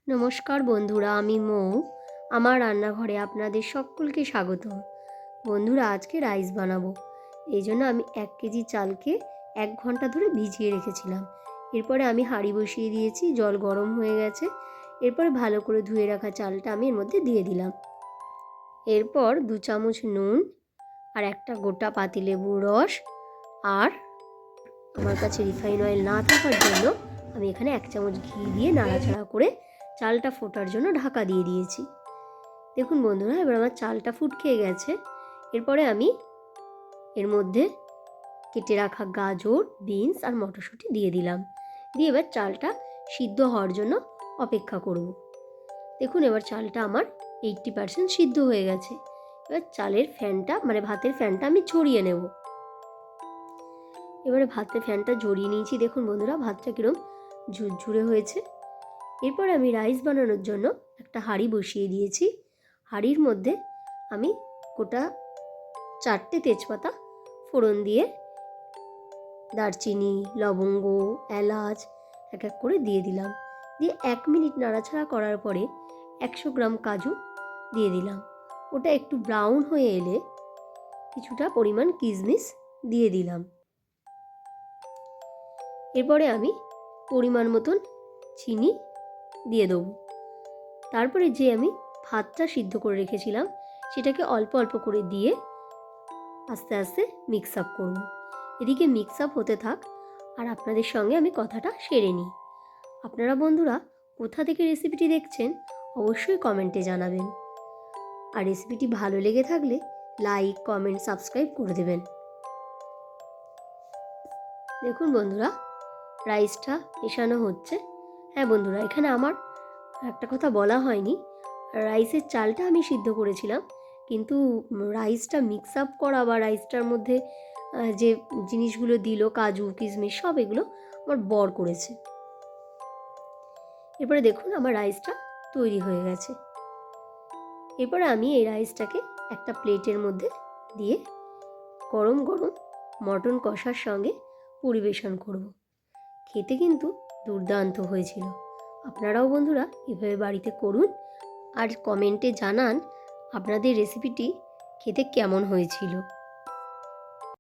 নমস্কার বন্ধুরা, আমি মৌ। আমার রান্নাঘরে আপনাদের সকলকে স্বাগতম। বন্ধুরা, আজকে রাইস বানাবো। এই জন্য আমি 1 কেজি চালকে 1 ঘন্টা ধরে ভিজিয়ে রেখেছিলাম। এরপরে আমি হাঁড়ি বসিয়ে দিয়েছি, জল গরম হয়ে গেছে। এরপরে ভালো করে ধুয়ে রাখা চালটা আমি এর মধ্যে দিয়ে দিলাম। এরপর 2 চামচ নুন আর একটা গোটা পাতিলেবুর রস, আর আমার কাছে রিফাইন অয়েল না থাকার জন্য আমি এখানে 1 চামচ ঘি দিয়ে নাড়াচাড়া করে চালটা ফোটার জন্য ঢাকা দিয়ে দিয়েছি। দেখুন বন্ধুরা, এবার আমার চালটা ফুট খেয়ে গেছে। এরপরে আমি এর মধ্যে কেটে রাখা গাজর, বিনস আর মটরশুঁটি দিয়ে দিলাম। দিয়ে এবার চালটা সিদ্ধ হওয়ার জন্য অপেক্ষা করব। দেখুন, এবার চালটা আমার 80% সিদ্ধ হয়ে গেছে। এবার চালের ফ্যানটা ভাতের ফ্যানটা আমি ঝরিয়ে নেব। এবারে ভাতের ফ্যানটা ঝরিয়ে নিয়েছি। দেখুন বন্ধুরা, ভাতটা কিরম ঝুরঝুরে হয়েছে। এরপর আমি রাইস বানানোর জন্য একটা হাঁড়ি বসিয়ে দিয়েছি। হাঁড়ির মধ্যে আমি গোটা 4টে তেজপাতা ফোড়ন দিয়ে দারচিনি, লবঙ্গ, এলাচ এক এক করে দিয়ে দিলাম। দিয়ে 1 মিনিট নাড়াচাড়া করার পরে 100 গ্রাম কাজু দিয়ে দিলাম। ওটা একটু ব্রাউন হয়ে এলে কিছুটা পরিমাণ কিশমিশ দিয়ে দিলাম। এরপরে আমি পরিমাণ মতন চিনি দিয়ে দেবো। তারপরে যে আমি ভাতটা সিদ্ধ করে রেখেছিলাম সেটাকে অল্প অল্প করে দিয়ে আস্তে আস্তে মিক্স আপ করব। এদিকে মিক্স আপ হতে থাক আর আপনাদের সঙ্গে আমি কথাটা সেরে নিই। আপনারা বন্ধুরা কোথা থেকে রেসিপিটি দেখছেন অবশ্যই কমেন্টে জানাবেন। আর রেসিপিটি ভালো লেগে থাকলে লাইক, কমেন্ট, সাবস্ক্রাইব করে দেবেন। দেখুন বন্ধুরা, রাইসটা মেশানো হচ্ছে। হ্যাঁ বন্ধুরা, এখানে আমার একটা কথা বলা হয়নি। রাইসের চালটা আমি সিদ্ধ করেছিলাম, কিন্তু রাইসটা মিক্স আপ করা বা রাইসটার মধ্যে যে জিনিসগুলো দিল, কাজু, কিশমিশ, সব এগুলো আমার বর করেছে। এরপরে দেখুন আমার রাইসটা তৈরি হয়ে গেছে। এরপরে আমি এই রাইসটাকে একটা প্লেটের মধ্যে দিয়ে গরম গরম মটন কষার সঙ্গে পরিবেশন করব। খেতে কিন্তু দুর্দান্ত হয়েছিল। আপনারাও বন্ধুরা এভাবে বাড়িতে করুন আর কমেন্টে জানান আপনাদের রেসিপিটি খেতে কেমন হয়েছিল।